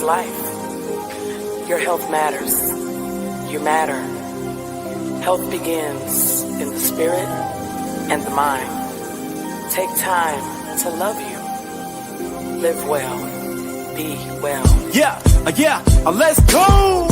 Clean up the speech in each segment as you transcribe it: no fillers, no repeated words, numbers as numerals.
life. Your health matters. You matter. Health begins in the spirit and the mind. Take time to love you. Live well. Be well. Let's go!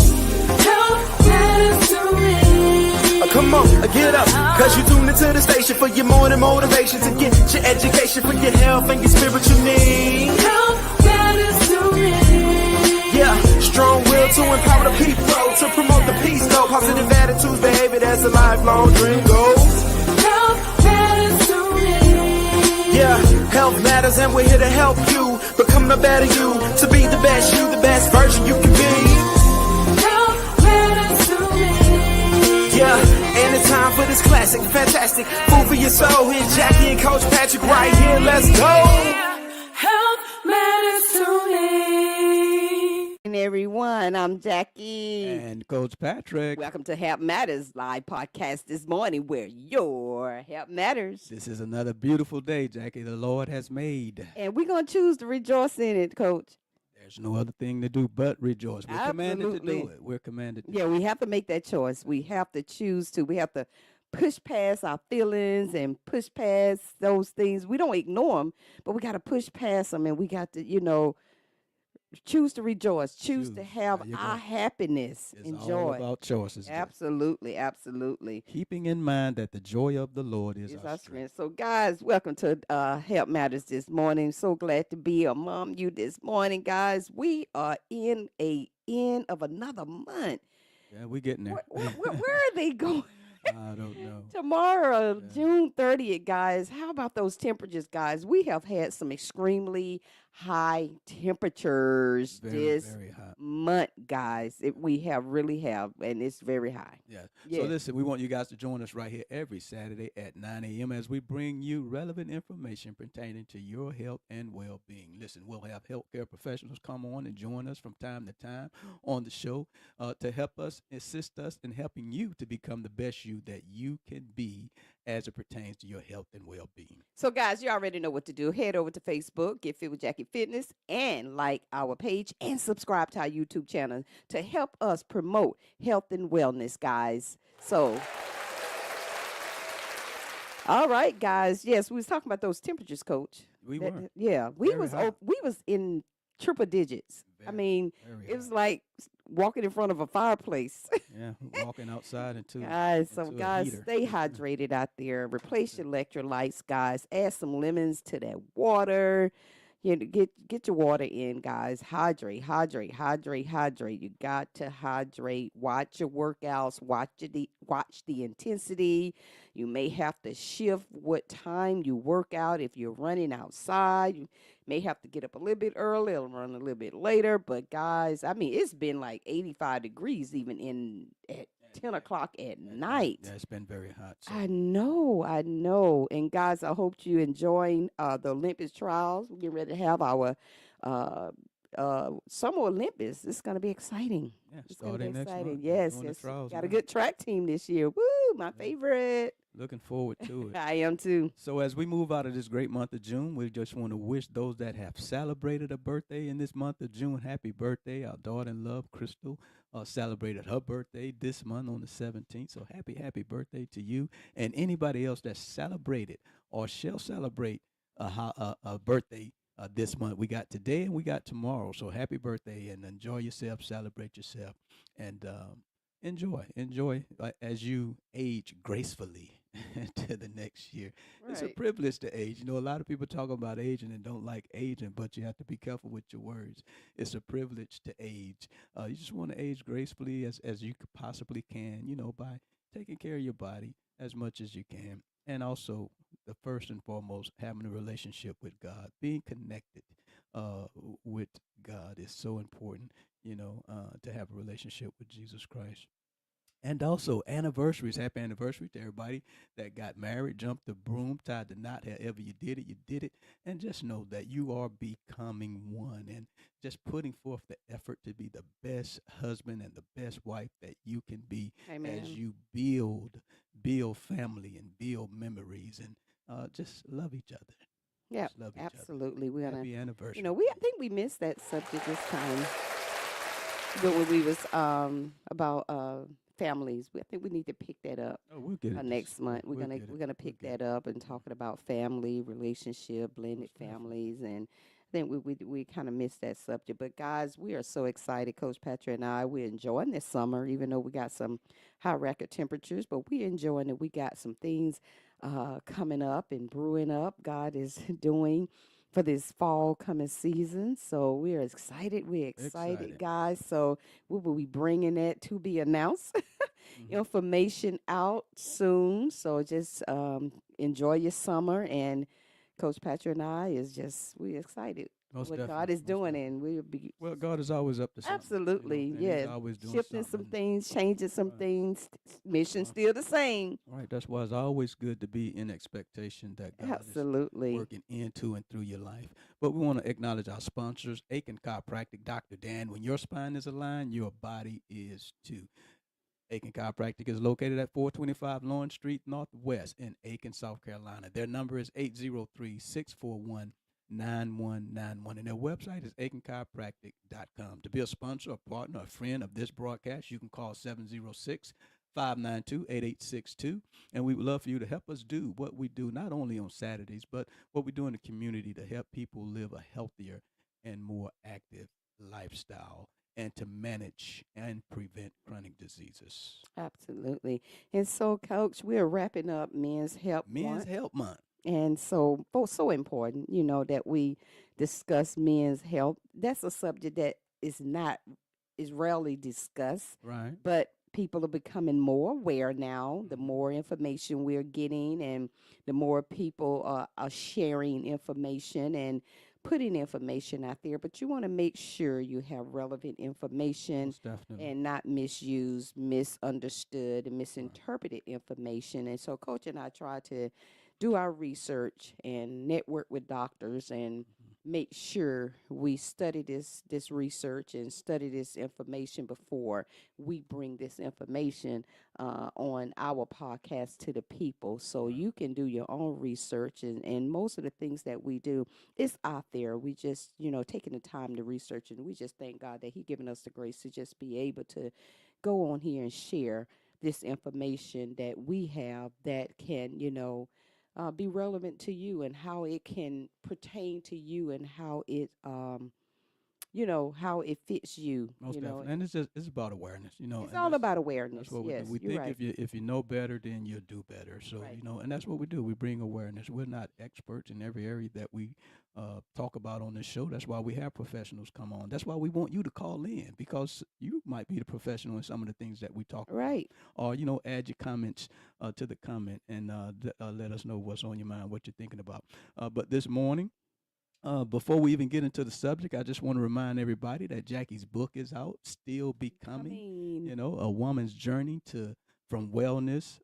Health matters to me. Come on, get up, cause you tuned into the station for your morning motivation to get your education for your health and your spiritual needs. Health matters to me. Yeah, strong will to empower the people, to promote the peace, though. Positive attitudes, behavior, that's a lifelong dream goals. Health matters to me. Yeah, health matters and we're here to help you become the better you, to be the best you, the best version you can be. Health matters to me. Yeah, and it's time for this classic, fantastic food for your soul. Here's Jackie and Coach Patrick right here. Let's go. Health matters to me. And everyone, I'm Jackie. And Coach Patrick. Welcome to Health Matters live podcast this morning, where your health matters. This is another beautiful day, Jackie, the Lord has made. And we're going to choose to rejoice in it, Coach. There's no other thing to do but rejoice. We're commanded to Absolutely. do it. We're commanded to Yeah, we have to make that choice. We have to choose to. We have to push past our feelings and push past those things. We don't ignore them, but we got to push past them, and we got to, choose to rejoice, choose to have There you our go. happiness It's and all joy. about choices. Jackie. Absolutely, absolutely. Keeping in mind that the joy of the Lord is It's our our strength. strength. So, guys, welcome to Help Matters this morning. So glad to be among you this morning, guys. We are in a end of another month. Yeah, we're getting there. Where are they going? I don't know. Tomorrow, Yeah. June 30th, guys. How about those temperatures, guys? We have had some extremely high temperatures this Very hot. month, guys. We really have, and it's very high. Yeah. Yeah. So listen, we want you guys to join us right here every Saturday at 9 a.m. as we bring you relevant information pertaining to your health and well-being. Listen, we'll have healthcare professionals come on and join us from time to time on the show to help us, assist us in helping you to become the best you that you can be as it pertains to your health and well-being. So, guys, you already know what to do. Head over to Facebook, Get Fit with Jackie Fitness, and like our page and subscribe to our YouTube channel to help us promote health and wellness, guys. So, all right, guys. Yes, we was talking about those temperatures, Coach. We were. Yeah, we Very hot. we was in triple digits. I Very, mean, very it was hot. like walking in front of a fireplace. Yeah, walking outside into Guys, so into a guys, heater. stay hydrated out there. Replace your electrolytes, guys. Add some lemons to that water. Get your water in, guys. Hydrate. You got to hydrate. Watch your workouts. Watch the intensity. You may have to shift what time you work out if you're running outside. You may have to get up a little bit early or run a little bit later. But guys, I mean, it's been like 85 degrees even at 10 o'clock at night. Yeah, it's been very hot. So. I know. And guys, I hope you enjoying the Olympics trials. We're getting ready to have our Summer Olympics. It's going to be exciting. Yeah, It's going to be starting next exciting. month. Yes, Doing the yes. trials Got a now. good track team this year. Woo, my favorite. Looking forward to it. I am too. So as we move out of this great month of June, we just want to wish those that have celebrated a birthday in this month of June, happy birthday. Our daughter in love, Crystal, celebrated her birthday this month on the 17th. So happy birthday to you and anybody else that celebrated or shall celebrate a birthday this month. We got today and we got tomorrow. So happy birthday and enjoy yourself, celebrate yourself, and enjoy as you age gracefully to the next year. It's a Right. privilege to age. You know, a lot of people talk about aging and don't like aging, but you have to be careful with your words. It's a privilege to age. You just want to age gracefully as you possibly can, by taking care of your body as much as you can. And also, the first and foremost, having a relationship with God, being connected with God is so important, to have a relationship with Jesus Christ. And also anniversaries. Happy anniversary to everybody that got married, jumped the broom, tied the knot, however you did it. And just know that you are becoming one and just putting forth the effort to be the best husband and the best wife that you can be Amen. as you build family and build memories and just love each other. Yeah, Just love each other. absolutely. We're gonna, Happy anniversary. I think we missed that subject this time. But when we was about families, I think we need to pick that up Oh, we'll get it. next month. We're We'll gonna get it. we're gonna We'll pick get that it. up and talking about family, relationship, blended Most definitely. families, and I think we kind of missed that subject. But guys, we are so excited, Coach Patrick and I. We're enjoying this summer, even though we got some high record temperatures, but we're enjoying it. We got some things coming up and brewing up. God is doing for this fall coming season. So we're excited. We're excited, Excited. guys. So we will be bringing that to be announced. Hmm. Information out soon. So just enjoy your summer. And Coach Patrick and I is just, we're excited Most what God definitely. is Most doing. definitely. And we'll be Well, God is always up to something, absolutely, and He's yeah, always doing shifting some something. things, changing some Right. things. Mission Well, still the same. right. That's why it's always good to be in expectation that God is Absolutely. working into and through your life. But we want to acknowledge our sponsors, Aiken Chiropractic, Dr. Dan. When your spine is aligned, your body is too. Aiken Chiropractic is located at 425 Lawrence Street Northwest in Aiken, South Carolina. Their number is 803-641-9191, and their website is aikenchiropractic.com. To be a sponsor, a partner, a friend of this broadcast, you can call 706-592-8862, and we would love for you to help us do what we do, not only on Saturdays, but what we do in the community to help people live a healthier and more active lifestyle and to manage and prevent chronic diseases. Absolutely. And so, Coach, we're wrapping up Men's Health Men's Month. Health Month. And so, so important, that we discuss men's health. That's a subject that is rarely discussed, Right. but people are becoming more aware now. The Hmm. more information we're getting, and the more people are sharing information and putting information out there. But you want to make sure you have relevant information Most definitely. and not misuse, misunderstood, and Right. misinterpreted information. And so, Coach and I try to do our research and network with doctors and Hmm. make sure we study this research and study this information before we bring this information on our podcast to the people, so Right. you can do your own research. And most of the things that we do is out there. We just taking the time to research, and we just thank God that He given us the grace to just be able to go on here and share this information that we have that can be relevant to you, and how it can pertain to you, and how it how it fits you. Most definitely. And it's about awareness, It's and all about that's awareness. what we do. Yes, We you're think right. if you know better, then you'll do better. So, Right. and that's what we do. We bring awareness. We're not experts in every area that we talk about on this show. That's why we have professionals come on. That's why we want you to call in, because you might be the professional in some of the things that we talk about. Right. Or, add your comments to the comment, and let us know what's on your mind, what you're thinking about. But this morning, before we even get into the subject, I just want to remind everybody that Jackie's book is out, Still Becoming, Becoming. a woman's journey to from wellness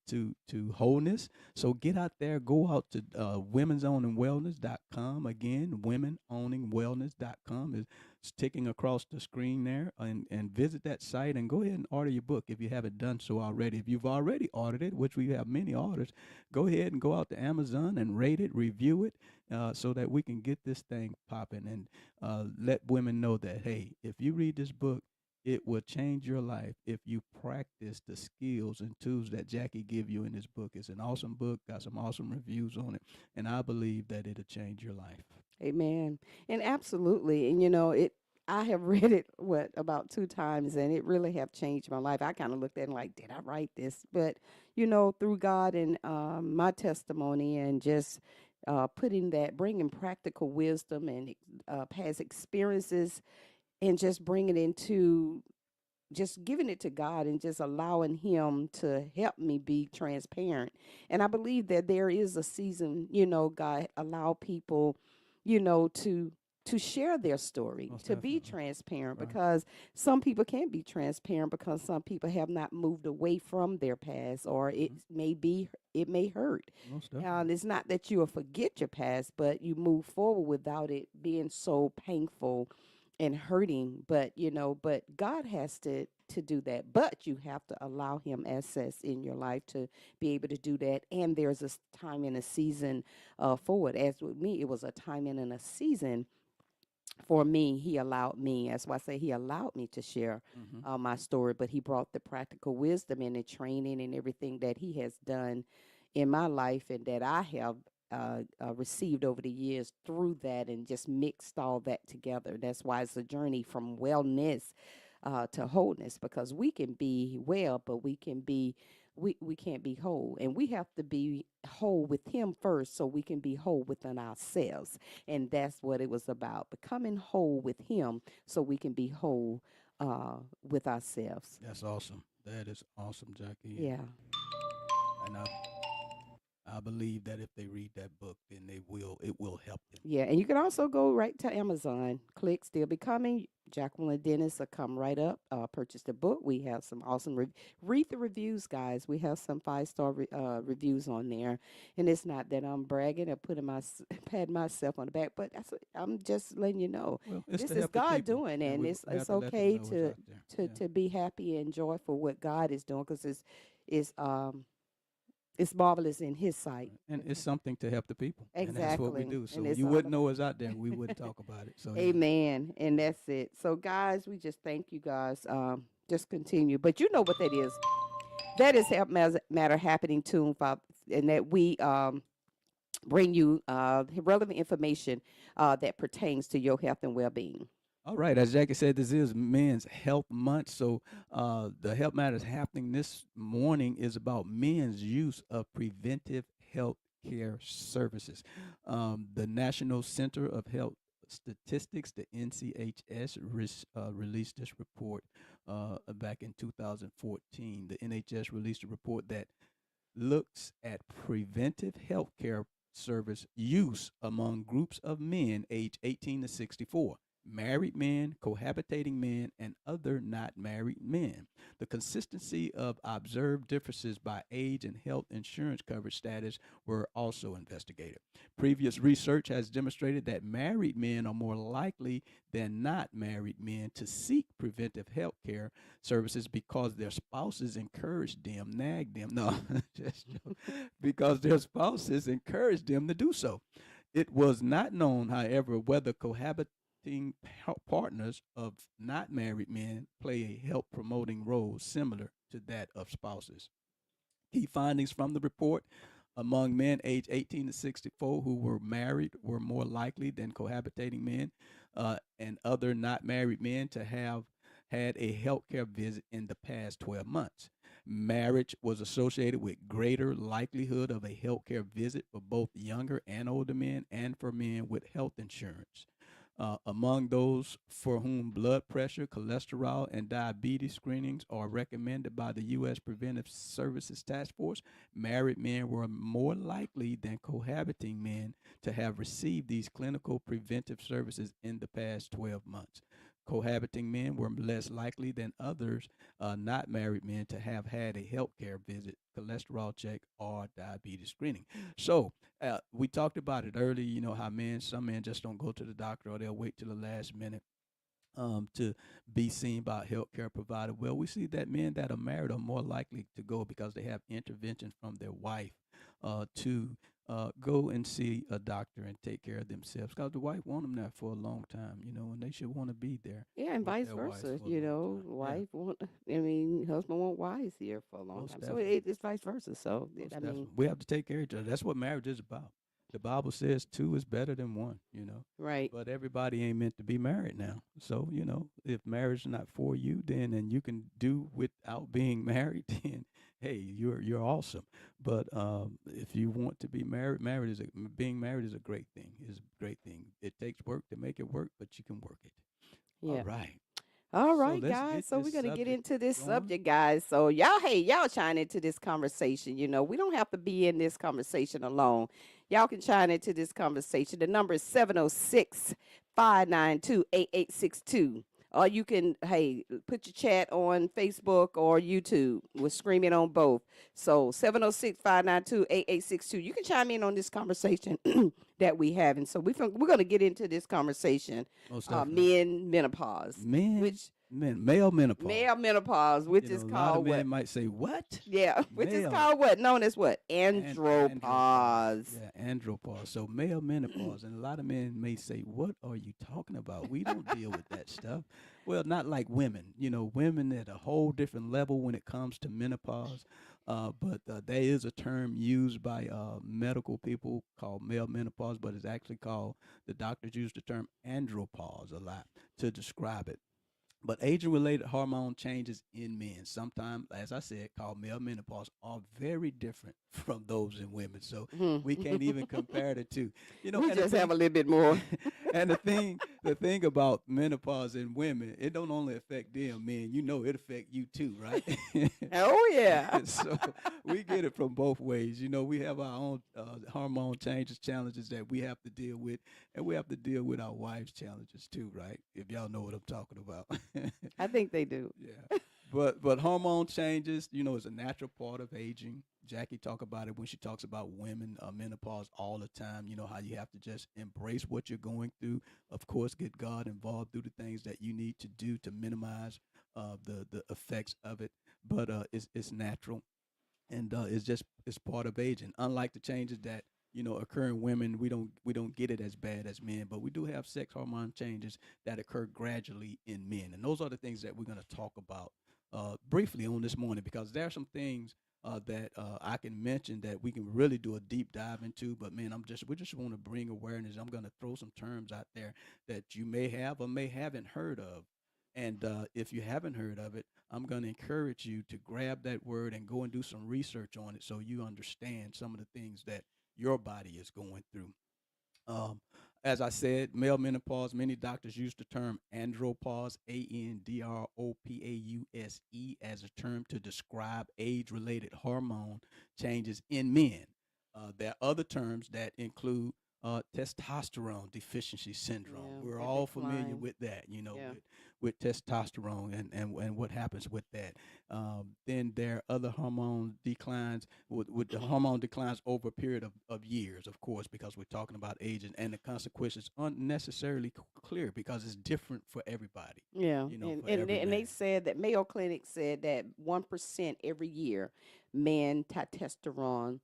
to wholeness. So get out there, go out to women'sowningwellness.com. Again, women'sowningwellness.com is ticking across the screen there, and visit that site and go ahead and order your book if you haven't done so already. If you've already ordered it, which we have many orders, go ahead and go out to Amazon and rate it, review it, so that we can get this thing popping, and let women know that, hey, if you read this book, it will change your life if you practice the skills and tools that Jackie give you in this book. It's an awesome book, got some awesome reviews on it, and I believe that it'll change your life. Amen. And absolutely. And it I have read it about two times, and it really have changed my life. I kind of looked at it like, did I write this? But through God and my testimony, and just putting that, bringing practical wisdom and past experiences, and just bringing it into just giving it to God and just allowing Him to help me be transparent. And I believe that there is a season, God allow people, to share their story, Most to be definitely. transparent, Right. because some people can't be transparent because some people have not moved away from their past, or Hmm. it may hurt. Most And definitely. it's not that you will forget your past, but you move forward without it being so painful and hurting. But but God has to do that, but you have to allow Him access in your life to be able to do that. And there's a time and a season for it. As with me, it was a time and a season for me, he allowed me, that's why I say he allowed me to share Hmm. my story, but he brought the practical wisdom and the training and everything that he has done in my life and that I have received over the years through that and just mixed all that together. That's why it's a journey from wellness to wholeness because we can be well, but we can't be whole. And we have to be whole with him first so we can be whole within ourselves. And that's what it was about, becoming whole with him so we can be whole with ourselves. That's awesome. That is awesome, Jackie. Yeah. And I believe that if they read that book, then it will help them. Yeah, and you can also go right to Amazon, click Still Becoming. Jacqueline Dennis will come right up, purchase the book. We have some awesome, read the reviews, guys. We have some 5-star reviews on there. And it's not that I'm bragging or putting pat myself on the back, but I'm just letting you know. Well, it's This to is help the God people. doing, Yeah, and we it's have it's to let them okay know what's out there. Yeah. to be happy and joyful what God is doing because it's it's marvelous in His sight. Right. And it's something to help the people. And that's what we Exactly. do. So And it's you all wouldn't about. know it's out there. We wouldn't talk about it. So yeah. Amen. And that's it. So, guys, we just thank you guys. Just continue. But you know what that is. That is Help Matter Happening Tune, and that we bring you relevant information that pertains to your health and well being. All right, as Jackie said, this is Men's Health Month. So the Health Matters happening this morning is about men's use of preventive health care services. The National Center of Health Statistics, the NCHS, released this report back in 2014. The NHS released a report that looks at preventive health care service use among groups of men aged 18 to 64, married men, cohabitating men, and other not married men. The consistency of observed differences by age and health insurance coverage status were also investigated. Previous research has demonstrated that married men are more likely than not married men to seek preventive health care services because their spouses encourage them, nag them. No, just joke. Because their spouses encourage them to do so. It was not known, however, whether cohabiting partners of not married men play a health promoting role similar to that of spouses. Key findings from the report: among men aged 18 to 64 who were married were more likely than cohabitating men and other not married men to have had a healthcare visit in the past 12 months. Marriage was associated with greater likelihood of a healthcare visit for both younger and older men and for men with health insurance. Among those for whom blood pressure, cholesterol, and diabetes screenings are recommended by the U.S. Preventive Services Task Force, married men were more likely than cohabiting men to have received these clinical preventive services in the past 12 months. Cohabiting men were less likely than others, not married men, to have had a healthcare visit, cholesterol check, or diabetes screening. So we talked about it earlier. You know how some men just don't go to the doctor or they'll wait till the last minute to be seen by a healthcare provider. Well, we see that men that are married are more likely to go because they have intervention from their wife to go and see a doctor and take care of themselves. Because the wife want them there for a long time, and they should want to be there Yeah, and with vice their wives versa. for a long time. Yeah, Wife want, husband want wives here for a long most time. So definitely. it's vice versa. So, Most definitely. We have to take care of each other. That's what marriage is about. The Bible says two is better than one. right. But everybody ain't meant to be married now. So, if marriage is not for you, then and you can do without being married, then hey, you're awesome. But if you want to be married, being married is a great thing. Is a great thing. It takes work to make it work, but you can work it. All Yeah. right. All So right, let's guys. get So this we're gonna get subject into this going. subject, guys. So y'all chime into this conversation. We don't have to be in this conversation alone. Y'all can chime into this conversation. The number is 706-592-8862. Or you can, put your chat on Facebook or YouTube. We're screaming on both. So 706-592-8862. You can chime in on this conversation. that we have. And so we're going to get into this conversation, Most definitely. men menopause, Men, which male menopause. male menopause, which You is know, a lot of called what? men might say, "What?" Yeah, which is Male. called what? Known as what? Andropause. Andropause. Yeah, andropause. So male menopause, and a lot of men may say, "What are you talking about? We don't deal with that stuff." Well, not like women. You know, women at a whole different level when it comes to menopause. But there is a term used by medical people called male menopause, but it's actually called, the doctors use the term andropause a lot to describe it. But aging-related hormone changes in men, sometimes, as I said, called male menopause, are very different from those in women. So Mhm. we can't even compare the two. You know, We and the just have a thing, little bit more. and the thing about menopause in women, it don't only affect them, men. You know, it affect you too, right? Oh yeah. So we get it from both ways. You know, we have our own hormone changes, challenges that we have to deal with, and we have to deal with our wives' challenges too, right? If y'all know what I'm talking about. I think they do. Yeah. But hormone changes, you know, is a natural part of aging. Jackie talk about it when she talks about women menopause all the time. You know how you have to just embrace what you're going through. Of course, get God involved, do the things that you need to do to minimize the effects of it. But it's natural, and it's part of aging. Unlike the changes that occur in women, we don't get it as bad as men, but we do have sex hormone changes that occur gradually in men, and those are the things that we're going to talk about briefly on this morning, because there are some things that I can mention that we can really do a deep dive into. But man, we just want to bring awareness. I'm going to throw some terms out there that you may have or may haven't heard of. And if you haven't heard of it, I'm going to encourage you to grab that word and go and do some research on it so you understand some of the things that your body is going through. Um, as I said, male menopause, many doctors use the term andropause, Andropause, as a term to describe age related hormone changes in men. There are other terms that include testosterone deficiency syndrome. Yeah, We're the all familiar decline. with that, Yeah. with testosterone and what happens with that. Then there are other hormone declines, with the hormone declines over a period of years, of course, because we're talking about aging, and the consequences aren't necessarily clear because it's different for everybody, Yeah, and for and every they, and they man. said that Mayo Clinic said that 1% every year, man testosterone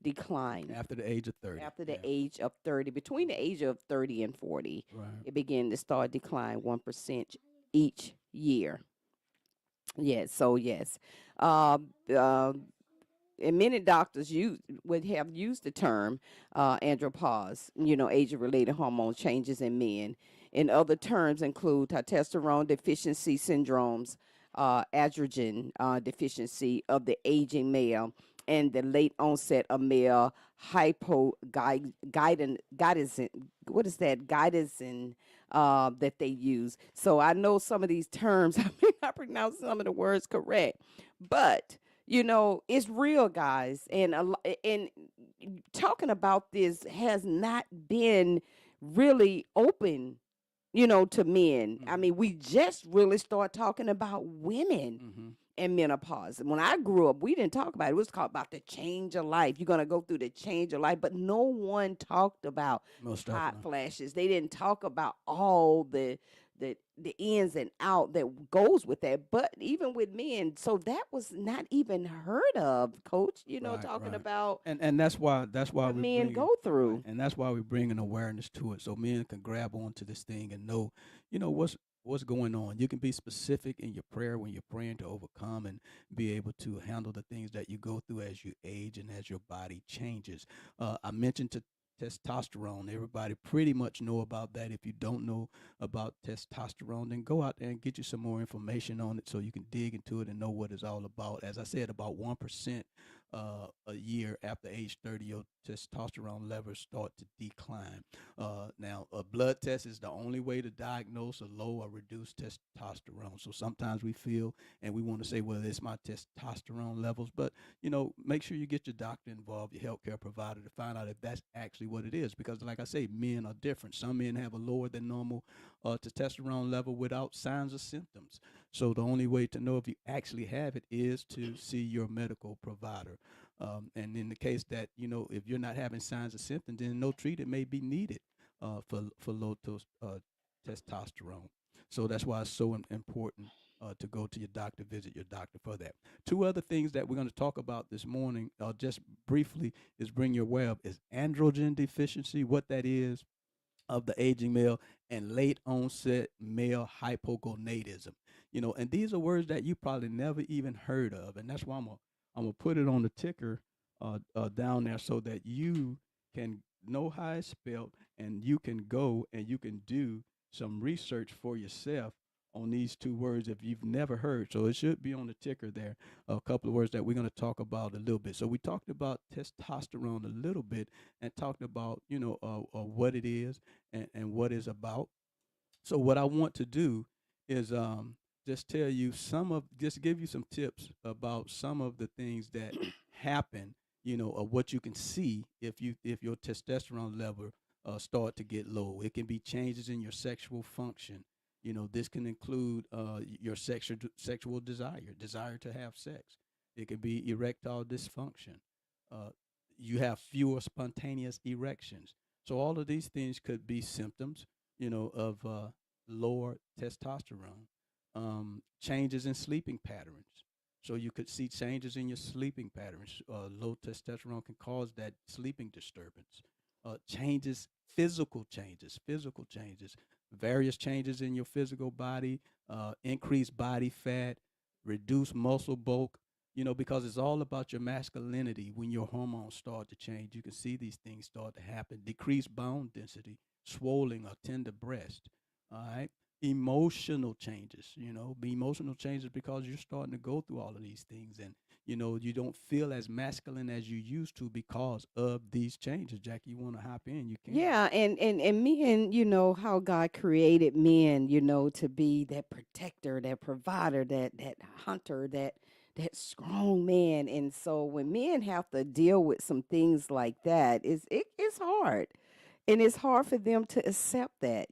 decline After the age of 30. after the Yeah. age of 30. Between the age of 30 and 40, Right. it began to start decline 1% each year. Yes, so yes, um, um, and many doctors would have used the term andropause, age-related hormone changes in men. And other terms include testosterone deficiency syndromes, androgen deficiency of the aging male, and the late onset of male hypogonadism. What is that? Guidance that they use. So I know some of these terms. I may not pronounce some of the words correct, but it's real, guys. And talking about this has not been really open, to men. I Hmm. mean, we just really start talking about women Hmm. and menopause. And when I grew up, we didn't talk about it. It was called about the change of life. You're gonna go through the change of life, but no one talked about Most hot definitely. flashes. They didn't talk about all the ins and out that goes with that. But even with men, so that was not even heard of, Coach. Right, Talking right. about And that's why what we men bring it, go right, through. and that's why we bring an awareness to it, so men can grab onto this thing and know, what's going on. You can be specific in your prayer when you're praying to overcome and be able to handle the things that you go through as you age and as your body changes. I mentioned to testosterone. Everybody pretty much know about that. If you don't know about testosterone, then go out there and get you some more information on it so you can dig into it and know what it's all about. As I said, about 1% a year after age 30, your testosterone levels start to decline. Now, a blood test is the only way to diagnose a low or reduced testosterone. So sometimes we feel and we want to say, well, it's my testosterone levels, but make sure you get your doctor involved, your healthcare provider, to find out if that's actually what it is. Because, like I say, men are different. Some men have a lower than normal testosterone level without signs or symptoms. So the only way to know if you actually have it is to see your medical provider. And in the case that, if you're not having signs or symptoms, then no treatment may be needed for testosterone. So that's why it's so important to go to your doctor, visit your doctor for that. Two other things that we're going to talk about this morning, just briefly, is bring your aware of is androgen deficiency, what that is, of the aging male, and late onset male hypogonadism. And these are words that you probably never even heard of, and that's why I'm gonna put it on the ticker down there so that you can know how it's spelled, and you can go and you can do some research for yourself on these two words if you've never heard. So it should be on the ticker there. A couple of words that we're going to talk about a little bit. So we talked about testosterone a little bit and talked about what it is and what it's about. So what I want to do is just tell you just give you some tips about some of the things that happen, of what you can see if your testosterone level start to get low. It can be changes in your sexual function. This can include your sexual desire to have sex. It could be erectile dysfunction. Uh, you have fewer spontaneous erections. So all of these things could be symptoms, of lower testosterone. Changes in sleeping patterns. So you could see changes in your sleeping patterns. Low testosterone can cause that sleeping disturbance. Physical changes, various changes in your physical body, increased body fat, reduced muscle bulk. Because it's all about your masculinity. When your hormones start to change, you can see these things start to happen. Decreased bone density, swollen or tender breast. All right. Emotional changes, be emotional changes because you're starting to go through all of these things, and you don't feel as masculine as you used to because of these changes. Jackie, you want to hop in, you can. Yeah, and men, how God created men, to be that protector, that provider, that hunter, that strong man. And so when men have to deal with some things like that, it's hard. And it's hard for them to accept that,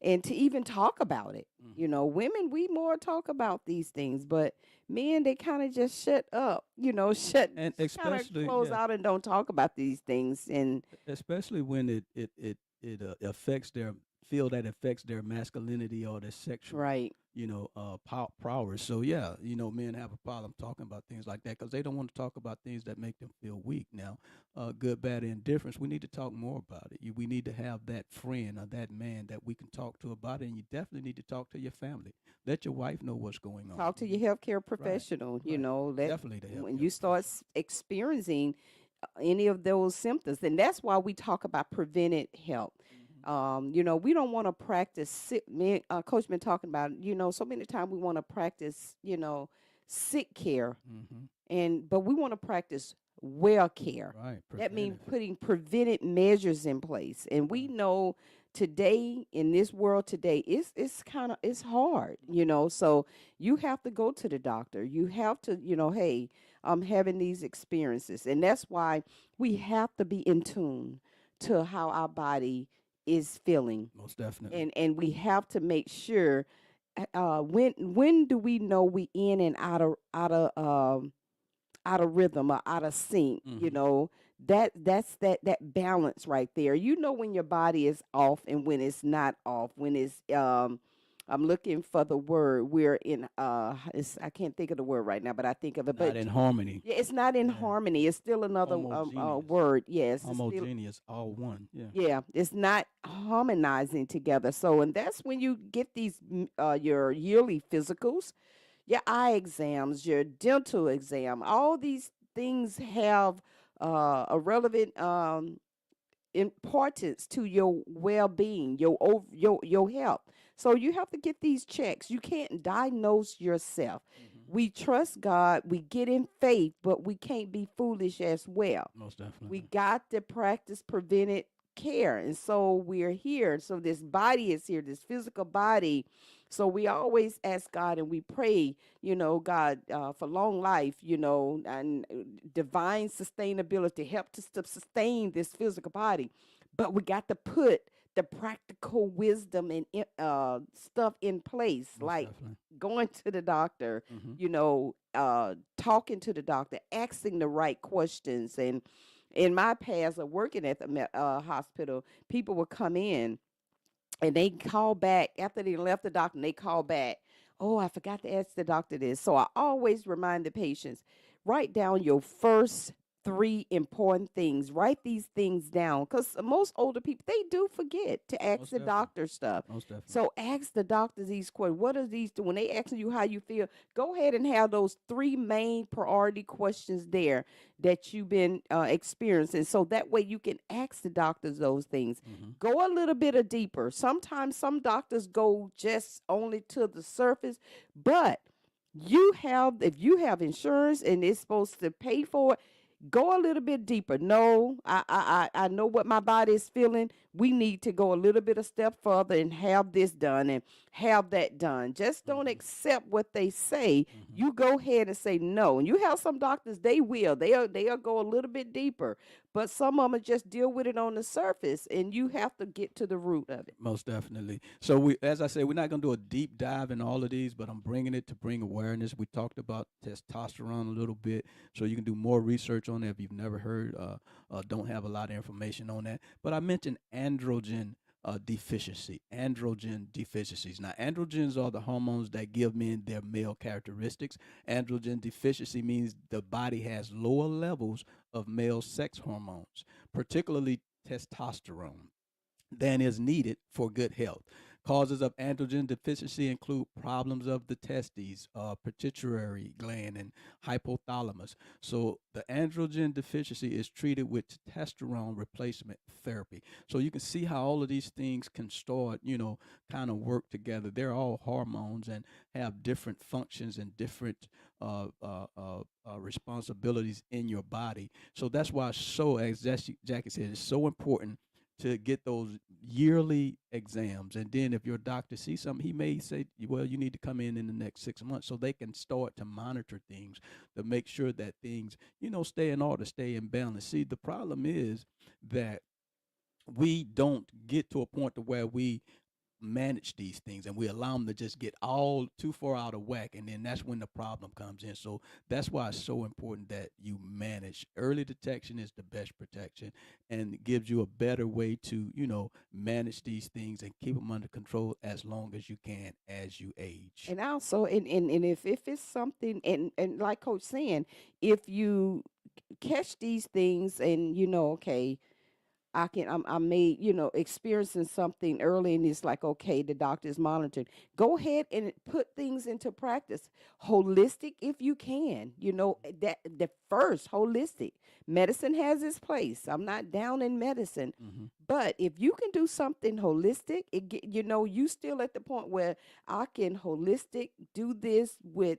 and to even talk about it. Women, we more talk about these things, but men, they kind of just shut up, shut And kind of especially, close yeah, out and don't talk about these things. And especially when it affects their feel that affects their masculinity or their sexual right. prowess. So yeah, men have a problem talking about things like that because they don't want to talk about things that make them feel weak. Now, good, bad, and indifference, we need to talk more about it. We need to have that friend or that man that we can talk to about it, and you definitely need to talk to your family. Let your wife know what's going on. Talk to your healthcare Right, professional, right. let Definitely the when healthcare you start professional. experiencing any of those symptoms. And that's why we talk about prevented health. We don't want to practice sick. Me, Coach been talking about, so many times we want to practice, sick care, Mm-hmm. but we want to practice well care. Right, That means preventive. putting prevented measures in place. And we Right. know today in this world today, it's hard, So you have to go to the doctor. You have to, hey, I'm having these experiences, and that's why we have to be in tune to how our body is feeling, Most definitely. and we have to make sure when do we know we in and out of rhythm or out of sync, Mm-hmm. that's that balance right there. When your body is off and when it's not off, when it's I'm looking for the word. We're in I can't think of the word right now, but I think of it. Not But in harmony. yeah, it's not in Yeah. harmony. It's still another Homogeneous. word. Yes, it's still, Homogeneous, all one. Yeah. yeah, it's not harmonizing together. So, and that's when you get these your yearly physicals, your eye exams, your dental exam. All these things have a relevant importance to your well-being, your health. So you have to get these checks. You can't diagnose yourself. Mm-hmm. We trust God, we get in faith, but we can't be foolish as well. Most We definitely. got to practice prevented care. And so we're here. So this body is here, this physical body. So we always ask God and we pray, God, for long life, and divine sustainability, help us to sustain this physical body. But we got to put the practical wisdom and stuff in place, Most like definitely. going to the doctor, Mm-hmm. talking to the doctor, asking the right questions. And in my past of working at the hospital, people would come in and they call back after they left the doctor and they call back. Oh, I forgot to ask the doctor this. So I always remind the patients, write down your first three important things. Write these things down because most older people, they do forget to ask Most the definitely. doctor stuff. Most definitely. So ask the doctors these questions. What are these? When they ask you how you feel, go ahead and have those three main priority questions there that you've been experiencing. So that way you can ask the doctors those things. Mhm. Go a little bit deeper. Sometimes some doctors go just only to the surface, but if you have insurance and it's supposed to pay for it, go a little bit deeper. No, I know what my body is feeling. We need to go a little bit a step further and have this done and have that done. Just don't Mhm. accept what they say. Mhm. You go ahead and say no. And you have some doctors, they'll go a little bit deeper, but some of them just deal with it on the surface, and you have to get to the root of it. Most definitely. So we, as I said, we're not going to do a deep dive in all of these, but I'm bringing it to bring awareness. We talked about testosterone a little bit, so you can do more research on that if you've never heard. Don't have a lot of information on that, but I mentioned androgen deficiency, androgen deficiencies. Now, androgens are the hormones that give men their male characteristics. Androgen deficiency means the body has lower levels of male sex hormones, particularly testosterone, than is needed for good health. Causes of androgen deficiency include problems of the testes, pituitary gland, and hypothalamus. So the androgen deficiency is treated with testosterone replacement therapy. So you can see how all of these things can start, kind of work together. They're all hormones and have different functions and different responsibilities in your body. So that's why, as Jackie said, it's so important to get those yearly exams. And then if your doctor sees something, he may say, well, you need to come in the next 6 months, so they can start to monitor things to make sure that things, stay in order, stay in balance. See, the problem is that we don't get to a point to where we manage these things and we allow them to just get all too far out of whack, and then that's when the problem comes in. So that's why it's so important that you manage. Early detection is the best protection, and it gives you a better way to manage these things and keep them under control as long as you can as you age. And also, and if it's something, and like Coach saying, if you catch these things and okay, I may, experiencing something early and it's like, okay, the doctor's monitoring. Go ahead and put things into practice. Holistic, if you can, that the first holistic medicine has its place. I'm not down in medicine, Hmm. but if you can do something holistic, you still at the point where I can holistic do this with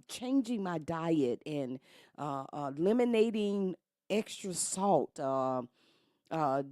changing my diet and eliminating extra salt. Uh,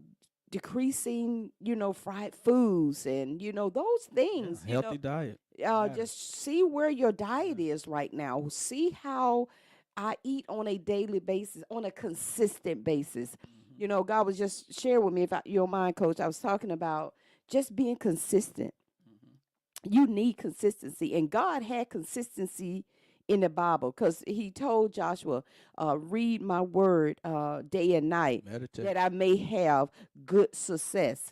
Decreasing, fried foods and, those Yeah, things, healthy diet matters. just see where your diet is right now. See how I eat on a daily basis, on a consistent basis. Hmm. God was just sharing with me, if you don't mind, Coach, I was talking about just being consistent. Hmm. You need consistency, and God had consistency in the Bible because He told Joshua, "Read my word day and night, Meditate. that I may have good success."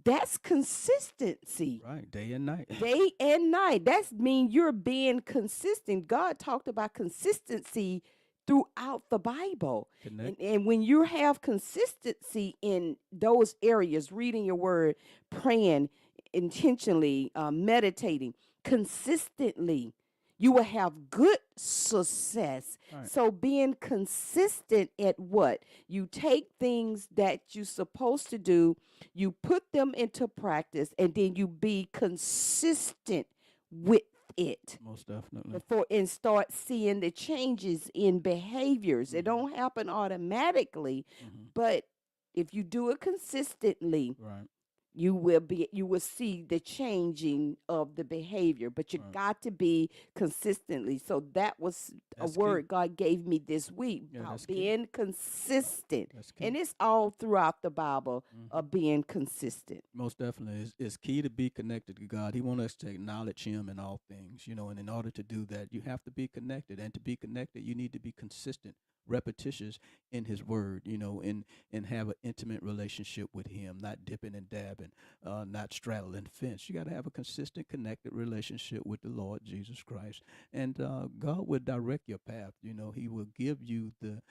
That's consistency. Right, day and night. Day and night. That's mean you're being consistent. God talked about consistency throughout the Bible. Connect. And when you have consistency in those areas, reading your word, praying intentionally, meditating consistently, you will have good success. Right. So being consistent at what? You take things that you're supposed to do, you put them into practice, and then you be consistent with it Most definitely. before and start seeing the changes in behaviors. It don't happen automatically, Hmm. but if you do it consistently, Right. you will see the changing of the behavior, but you Right. got to be consistently. So that was a That's key. word God gave me this week Yeah, about that's key. being consistent. That's And key. it's all throughout the Bible Hmm. of being consistent. Most definitely, it's key to be connected to God. He wants us to acknowledge Him in all things, and in order to do that, you have to be connected. And to be connected, you need to be consistent, repetitious in His Word, and have an intimate relationship with Him, not dipping and dabbing, not straddling fence. You got to have a consistent, connected relationship with the Lord Jesus Christ, and God will direct your path. He will give you the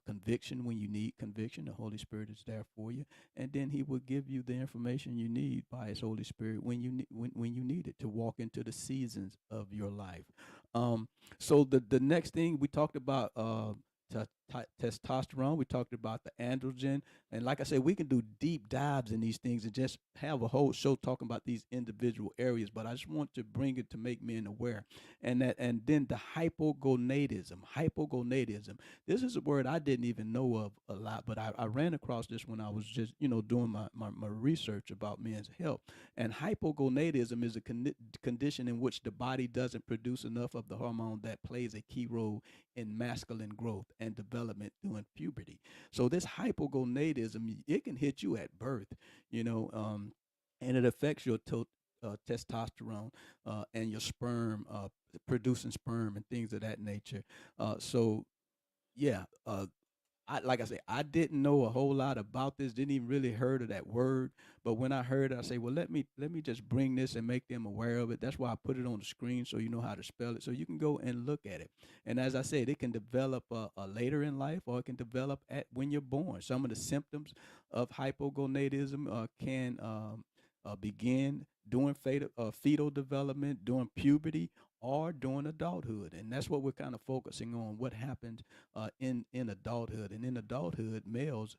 conviction when you need conviction. The Holy Spirit is there for you, and then He will give you the information you need by His Holy Spirit when you need it to walk into the seasons of your life. Um, so the next thing we talked about testosterone. We talked about the androgen, and like I said, we can do deep dives in these things and just have a whole show talking about these individual areas. But I just want to bring it to make men aware, and then the hypogonadism. Hypogonadism. This is a word I didn't even know of a lot, but I ran across this when I was just doing my research about men's health. And hypogonadism is a condition in which the body doesn't produce enough of the hormone that plays a key role in masculine growth and development during puberty. So this hypogonadism, it can hit you at birth, and it affects your testosterone and your sperm, producing sperm and things of that nature. So yeah, like I say, I didn't know a whole lot about this. Didn't even really heard of that word. But when I heard it, I say, well, let me just bring this and make them aware of it. That's why I put it on the screen so you know how to spell it, so you can go and look at it. And as I said, it can develop later in life, or it can develop at when you're born. Some of the symptoms of hypogonadism can begin during fetal development, during puberty, or during adulthood. And that's what we're kind of focusing on, what happens in adulthood. And in adulthood, males,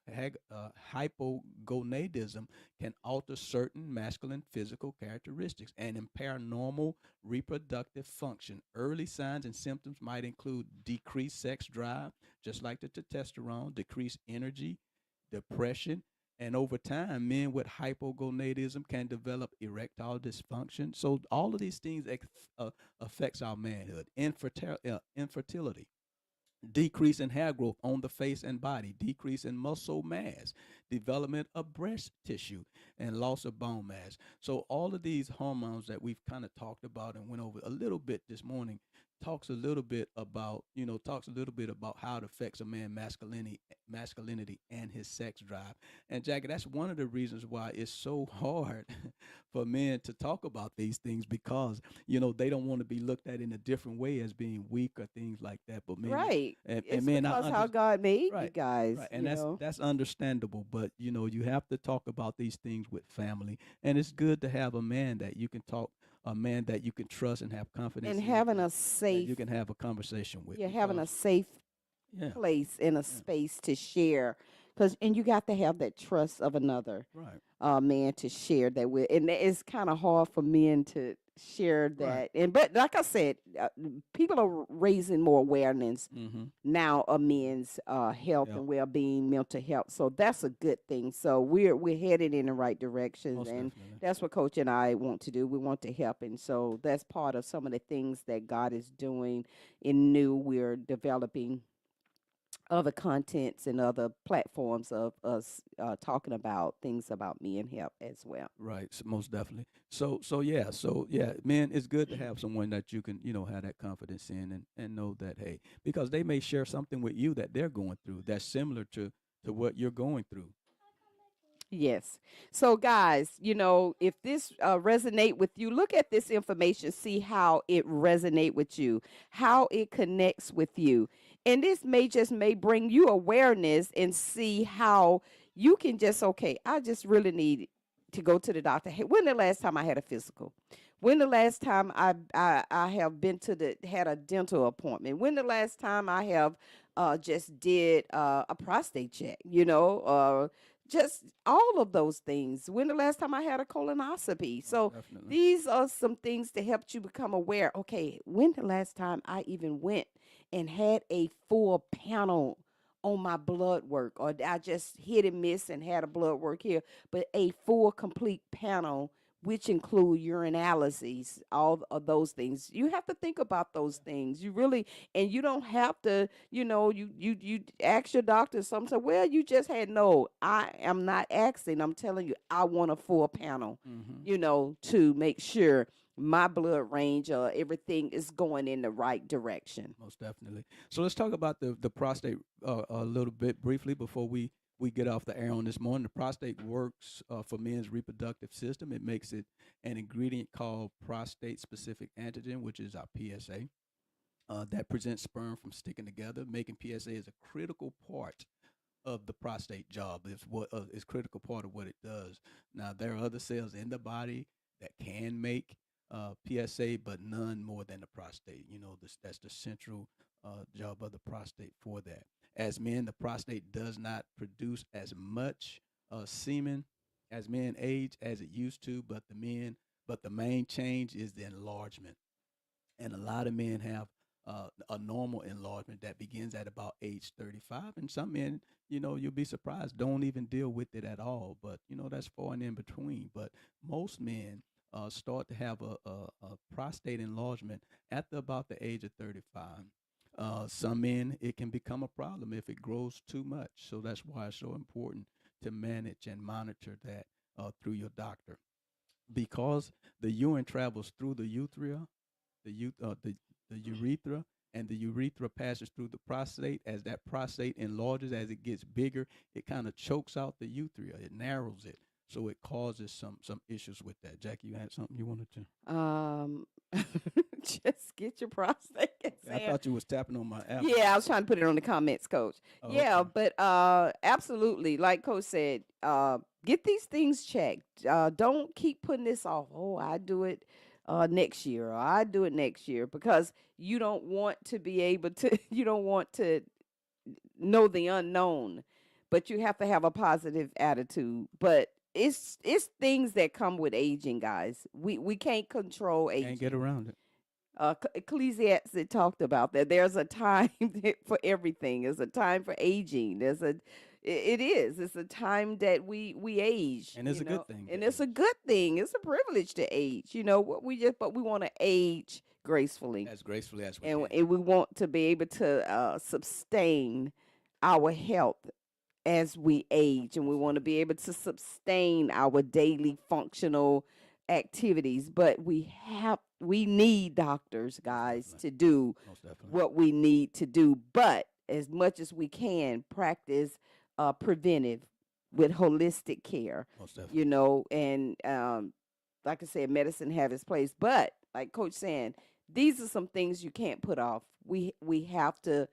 hypogonadism can alter certain masculine physical characteristics and impair normal reproductive function. Early signs and symptoms might include decreased sex drive, just like the testosterone, decreased energy, depression, and over time, men with hypogonadism can develop erectile dysfunction. So all of these things affects our manhood. Infertility, decrease in hair growth on the face and body, decrease in muscle mass, development of breast tissue, and loss of bone mass. So all of these hormones that we've kind of talked about and went over a little bit this morning talks a little bit about how it affects a man masculinity and his sex drive. And Jackie, that's one of the reasons why it's so hard for men to talk about these things, because they don't want to be looked at in a different way as being weak or things like that. But men, Right. and It's man, I because how understand. God made you Right, guys, right, and that's understandable. But you have to talk about these things with family, and it's good to have a man that you can trust and have confidence and in, having a that you safe, can have a conversation with, you're having a because safe yeah, place and a yeah, space to share. And you got to have that trust of another right, man to share that with. And it's kind of hard for men to share right, that. But like I said, people are raising more awareness mm-hmm, now of men's health yeah, and well-being, mental health. So that's a good thing. So we're headed in the right directions, most and definitely, that's what Coach and I want to do. We want to help, and so that's part of some of the things that God is doing in new. We're developing other contents and other platforms of us talking about things about men health as well. right, so most definitely. So yeah, man, it's good to have someone that you can have that confidence in, and know that, hey, because they may share something with you that they're going through that's similar to what you're going through. Yes. So, guys, if this resonate with you, look at this information, see how it resonate with you, how it connects with you, and this may bring you awareness and see how you can just okay. I just really need to go to the doctor. Hey, when the last time I had a physical? When the last time I have been to the had a dental appointment? When the last time I have just did a prostate check? Just all of those things. When the last time I had a colonoscopy? Most So definitely. these are some things to help you become aware. Okay, when the last time I even went and had a full panel on my blood work, or I just hit and miss and had a blood work here, but a full complete panel, which include urinalyses, all of those things. You have to think about those things. You really, and you don't have to, you ask your doctor sometimes, well, you just had, no, I am not asking. I'm telling you, I want a full panel, Mm-hmm. to make sure my blood range or everything is going in the right direction. Most definitely. So let's talk about the prostate a little bit briefly before we get off the air on this morning. The prostate works for men's reproductive system. It makes it an ingredient called prostate specific antigen, which is our PSA. That prevents sperm from sticking together. Making PSA is a critical part of the prostate job. It's what is critical part of what it does. Now there are other cells in the body that can make PSA, but none more than the prostate. That's the central job of the prostate for that. As men, the prostate does not produce as much semen as men age as it used to, but the main change is the enlargement, and a lot of men have a normal enlargement that begins at about age 35, and some men, you'll be surprised, don't even deal with it at all, but that's far and in between. But most men start to have a prostate enlargement at about the age of 35. Some men, it can become a problem if it grows too much, so that's why it's so important to manage and monitor that through your doctor, because the urine travels through the urethra, the urethra, and the urethra passes through the prostate. As that prostate enlarges, as it gets bigger, it kind of chokes out the urethra. It narrows it, so it causes some issues with that. Jackie, you had something you wanted to? Um, just get your prostate Okay, I exam. thought you was tapping on my app. Yeah, I was trying to put it on the comments, Coach. Oh, Yeah, okay. but absolutely, like Coach said, get these things checked. Don't keep putting this off. Oh, I do it next year, or I do it next year, because you don't want to be able to. You don't want to know the unknown, but you have to have a positive attitude. But it's things that come with aging, guys. We can't control Can't get aging. around it. Ecclesiastes talked about that. There's a time for everything. There's a time for aging. It is. It's a time that we age. And it's a good thing And to it's a age good thing. It's a privilege to age. What but we want to age gracefully, as gracefully as we and can. and we want to be able to sustain our health as we age, and we Most want to definitely. be able to sustain our daily functional activities. But we need doctors, Most guys, definitely. to do Most definitely. what we need to do. But as much as we can, practice preventive with holistic care, Most definitely. and like I said, medicine have its place. But like Coach saying, these are some things you can't put off. We have to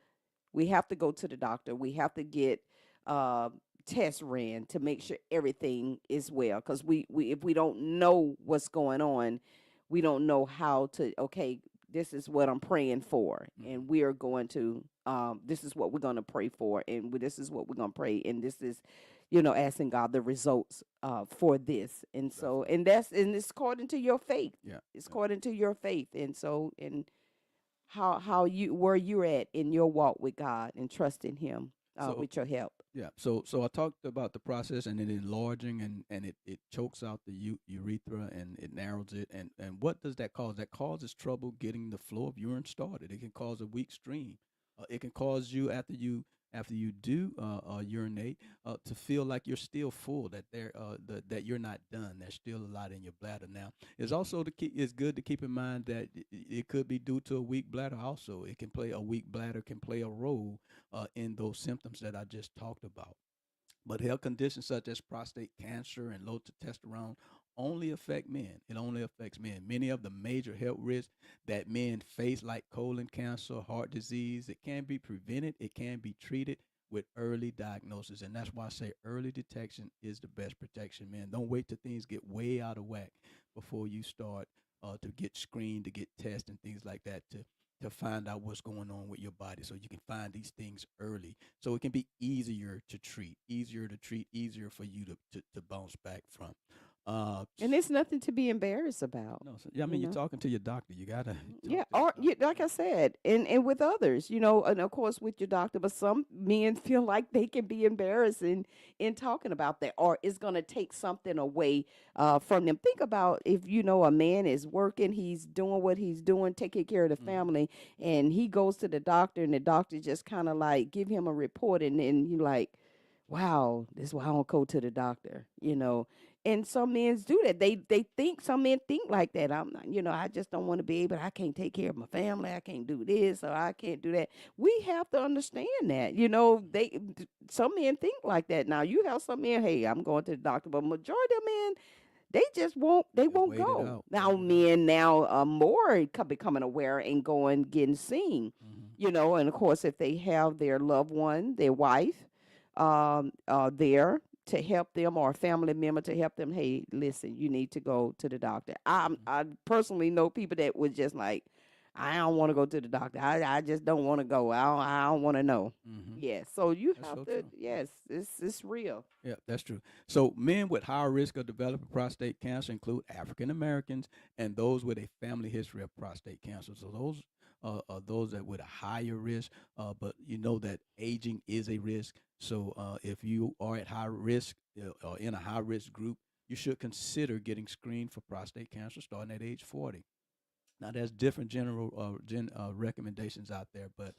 go to the doctor. We have to get uh, tests ran to make sure everything is well. Because we if we don't know what's going on, we don't know how to. Okay, this is what I'm praying for, Hmm. and we are going to. This is what we're going to pray for, and this is what we're going to pray, and this is, asking God the results for this, and Most so, definitely. and it's according to your faith. Yeah. It's Yeah. according to your faith, and so, and how you where you're at in your walk with God and trusting Him So with your help. yeah, so I talked about the process and it enlarging, and it chokes out the urethra and it narrows it, and what does that cause? That causes trouble getting the flow of urine started. It can cause a weak stream. It can cause you, after you do urinate, to feel like you're still full, that you're not done. There's still a lot in your bladder. Now, it's good to keep in mind that it could be due to a weak bladder. Also, a weak bladder can play a role in those symptoms that I just talked about. But health conditions such as prostate cancer and low testosterone only affect men. It only affects men. Many of the major health risks that men face, like colon cancer, heart disease, it can be prevented, it can be treated with early diagnosis. And that's why I say early detection is the best protection, man. Don't wait till things get way out of whack before you start to get screened, to get tests and things like that, to find out what's going on with your body, so you can find these things early, so it can be easier to treat, easier for you to bounce back from. And it's nothing to be embarrassed about. No, so, yeah, I mean, you're talking to your doctor. You gotta talk Yeah, to your or yeah, doctor. like I said, and with others, and of course with your doctor. But some men feel like they can be embarrassing in talking about that, or it's going to take something away from them. Think about if a man is working, he's doing what he's doing, taking care of the Mhm. family, and he goes to the doctor, and the doctor just kind of like give him a report, and then you like, wow, this is why I don't go to the doctor. And some men do that. They think some men think like that. I'm not, I just don't want to be able. I can't take care of my family. I can't do this or I can't do that. We have to understand that. Some men think like that. Now you have some men. Hey, I'm going to the doctor, but majority of men they just won't. They They won't wait it go. out. Now Wait it out. men now are more becoming aware and going getting seen. Mhm. And of course if they have their loved one, their wife there to help them or a family member to help them, hey, listen, you need to go to the doctor. I personally know people that would just like, I don't want to go to the doctor. I just don't want to go. I don't want to know. Mhm. Yes. So you That's have so to, true. yes, it's real. Yeah, that's true. So men with higher risk of developing prostate cancer include African Americans and those with a family history of prostate cancer. So those are those that with a higher risk. But you know that aging is a risk. So if you are at high risk or in a high risk group, you should consider getting screened for prostate cancer starting at age 40. Now, there's different general recommendations out there, but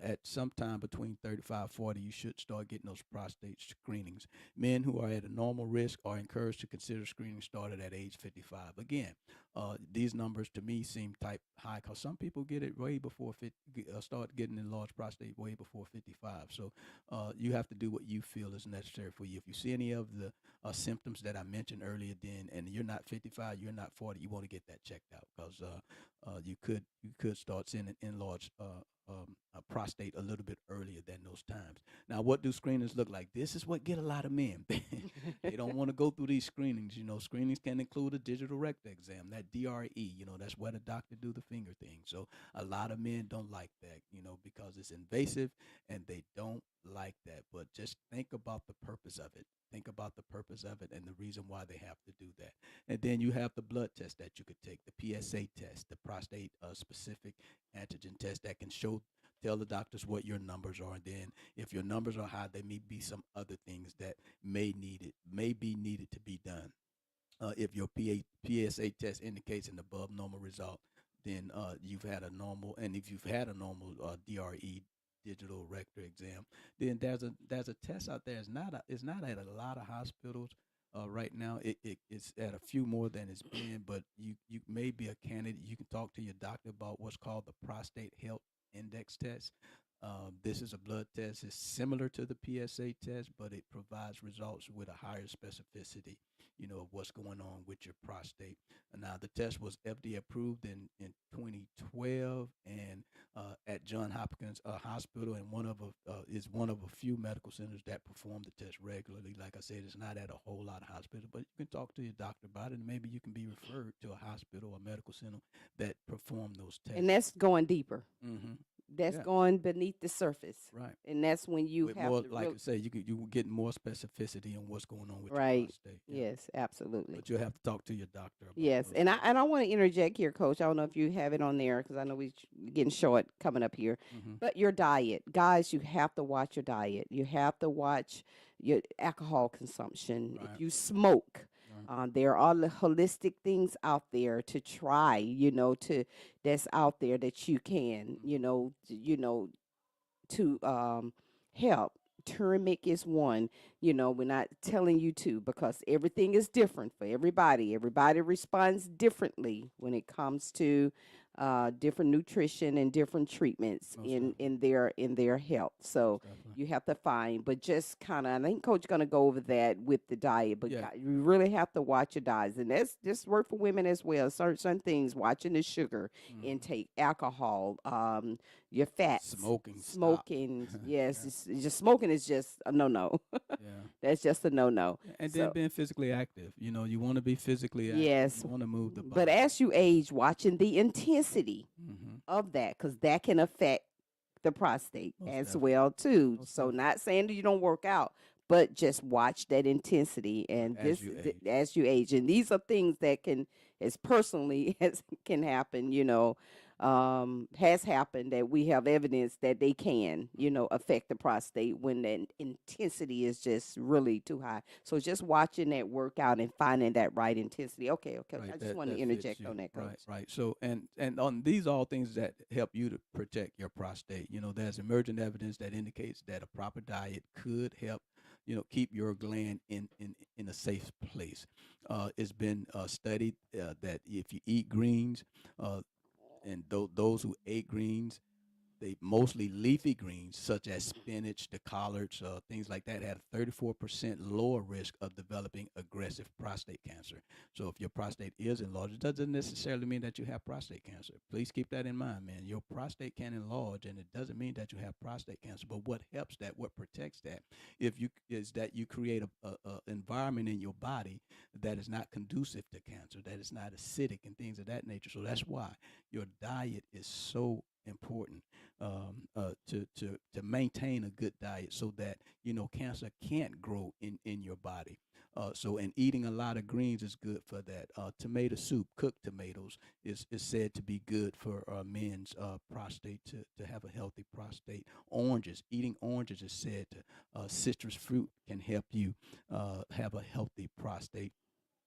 at some time between 35 40, you should start getting those prostate screenings. Men who are at a normal risk are encouraged to consider screening started at age 55. Again, these numbers to me seem type high because some people get it way before 50, start getting enlarged prostate way before 55. So you have to do what you feel is necessary for you. If you see any of the symptoms that I mentioned earlier, then and you're not 55, you're not 40, you want to get that checked out because you could start seeing an enlarged a prostate a little bit earlier than those times. Now, what do screenings look like? This is what get a lot of men. They don't want to go through these screenings. Screenings can include a digital rectal exam, that DRE. That's where the doctor do the finger thing. So a lot of men don't like that, because it's invasive and they don't like that. But just think about the purpose of it. Think about the purpose of it and the reason why they have to do that. And then you have the blood test that you could take, the PSA test, the prostate specific antigen test that can tell the doctors what your numbers are. And then if your numbers are high, there may be some other things that may be needed to be done. If your PSA test indicates an above normal result, then you've had a normal, and if you've had a normal DRE digital rectal exam, then there's a test out there. It's not at a lot of hospitals right now. It's at a few more than it's been, but you may be a candidate. You can talk to your doctor about what's called the prostate health index test. This is a blood test. It's similar to the PSA test, but it provides results with a higher specificity, of what's going on with your prostate. Now, the test was FDA approved in 2012 and at John Hopkins Hospital, and is one of a few medical centers that perform the test regularly. Like I said, it's not at a whole lot of hospitals, but you can talk to your doctor about it, and maybe you can be referred to a hospital or medical center that perform those And tests. that's going deeper. Mm-hmm. That's Yeah, going beneath the surface. right. And that's when you With have more, to like I say, you will get more specificity on what's going on with your right. prostate. Yeah, Yes, absolutely. but you'll have to talk to your doctor about Yes, those and I things. and I want to interject here, Coach. I don't know if you have it on there because I know we're getting short coming up here. Mm-hmm. But your diet, guys, you have to watch your diet. You have to watch your alcohol consumption. If Right. you smoke, Right. there are holistic things out there to try. That's out there that you can, Mm-hmm. to help. Turmeric is one. We're not telling you to because everything is different for everybody. Everybody responds differently when it comes to different nutrition and different treatments Most in definitely. their health. So Most definitely. you have to find, but just kind of, I think Coach gonna go over that with the diet. But Yeah. you really have to watch your diets, and that's just work for women as well. Certain things, watching the sugar Mm-hmm. intake, alcohol, your fats, Smoking. Stop. smoking. Yes, Yeah. it's just smoking is just a no. Yeah. That's just a no. Yeah, and then So being physically active. You want to be physically active. You yes, want to move the but body. as you age, watching the intensity Mm-hmm. of that, because that can affect the prostate Most as definitely. well too. Most So definitely. not saying that you don't work out, but just watch that intensity. And As you age. as you age, and these are things that can, as personally as can happen, has happened, that we have evidence that they can, affect the prostate when the intensity is just really too high. So just watching that workout and finding that right intensity. Okay. Right, I just that want to that fits interject you. on that, Coach. Right. So and on these all things that help you to protect your prostate. There's emergent evidence that indicates that a proper diet could help, keep your gland in a safe place. It's been studied that if you eat greens, and those who ate greens, they mostly leafy greens such as spinach, the collards, things like that, had a 34% lower risk of developing aggressive prostate cancer. So if your prostate is enlarged, it doesn't necessarily mean that you have prostate cancer. Please keep that in mind, man. Your prostate can enlarge, and it doesn't mean that you have prostate cancer. But what helps that, what protects that, is that you create a environment in your body that is not conducive to cancer, that is not acidic and things of that nature. So that's why your diet is so important, to maintain a good diet, so that cancer can't grow in your body. And eating a lot of greens is good for that. Tomato soup, cooked tomatoes, is said to be good for men's prostate, to have a healthy prostate. Eating oranges is said to, citrus fruit can help you have a healthy prostate.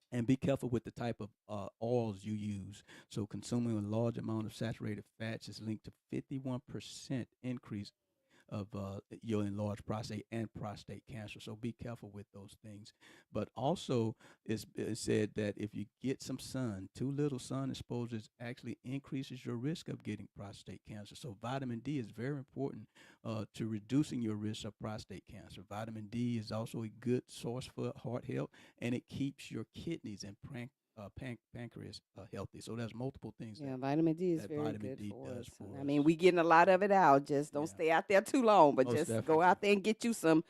And be careful with the type of oils you use. So consuming a large amount of saturated fats is linked to 51% increase of your enlarged prostate and prostate cancer. So be careful with those things. But also, it's said that if you get some sun, too little sun exposure actually increases your risk of getting prostate cancer. So vitamin D is very important to reducing your risk of prostate cancer. Vitamin D is also a good source for heart health, and it keeps your kidneys and pancreas healthy. So there's multiple things. Yeah, vitamin D is that very vitamin good D for does us. for I us. mean, we getting a lot of it out. Just don't Yeah. stay out there too long, but Most just go definitely. out there and get you some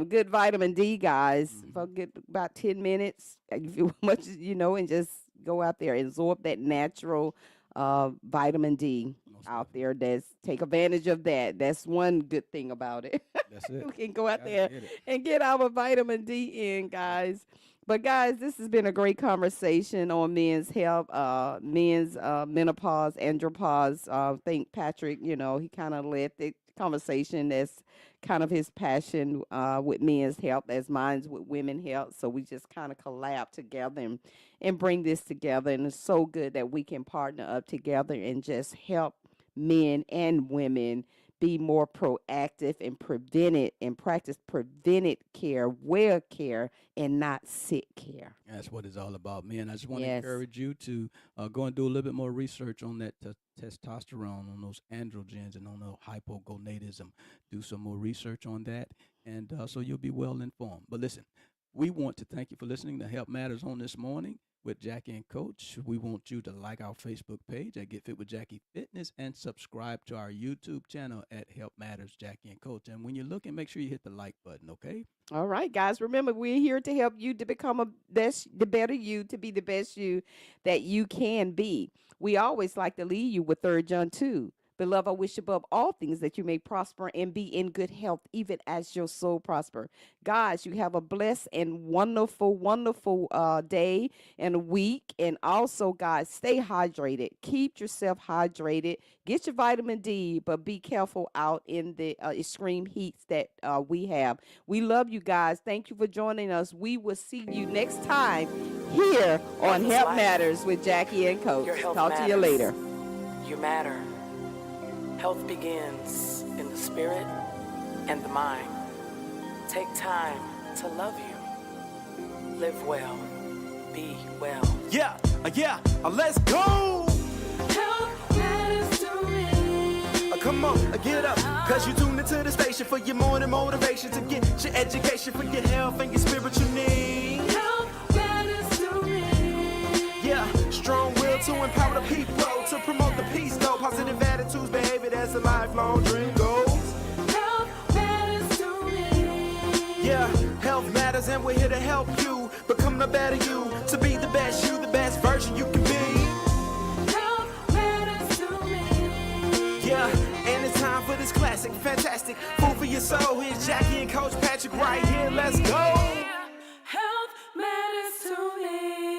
good vitamin D, guys. For Mhm. get about 10 minutes, if you much, and just go out there and absorb that natural vitamin D Most out definitely. there. Take advantage of that. That's one good thing about it. That's it. We can go out Gotta there get it. and get our vitamin D in, guys. But guys, this has been a great conversation on men's health, men's menopause, andropause. I think Patrick, he kind of led the conversation. That's kind of his passion with men's health, as mine's with women health. So we just kind of collab together and bring this together. And it's so good that we can partner up together and just help men and women be more proactive and practice prevented care, well care, and not sick care. That's what it's all about, man. I just want to Yes. encourage you to go and do a little bit more research on that testosterone, on those androgens, and on the hypogonadism. Do some more research on that, and so you'll be well informed. But listen, we want to thank you for listening to Help Matters on this morning with Jackie and Coach. We want you to like our Facebook page at Get Fit with Jackie Fitness and subscribe to our YouTube channel at Help Matters Jackie and Coach. And when you're looking, make sure you hit the like button, okay? All right, guys. Remember, we're here to help you to become the better you, to be the best you that you can be. We always like to leave you with 3 John 2. Beloved, I wish above all things that you may prosper and be in good health, even as your soul prosper. Guys, you have a blessed and wonderful, wonderful day and week. And also, guys, stay hydrated. Keep yourself hydrated. Get your vitamin D, but be careful out in the extreme heats that we have. We love you guys. Thank you for joining us. We will see you next time here on One's Help life. Matters with Jackie and Coach. Your health Talk to you matters. later. You matter. Health begins in the spirit and the mind. Take time to love you. Live well. Be well. Yeah, let's go. Health matters to me. Come on, get up. Cause you tuned into the station for your morning motivation to get your education for your health and your spiritual needs. Health matters to me. Yeah, strong will to empower the people, to promote the peace, though. Positive attitudes, behavior, that's a lifelong dream goals. Health matters to me. Yeah, health matters and we're here to help you become the better you, to be the best version you can be. Health matters to me. Yeah, and it's time for this classic, fantastic. Food for your soul. Here's Jackie and Coach Patrick right here. Let's go. Health matters to me.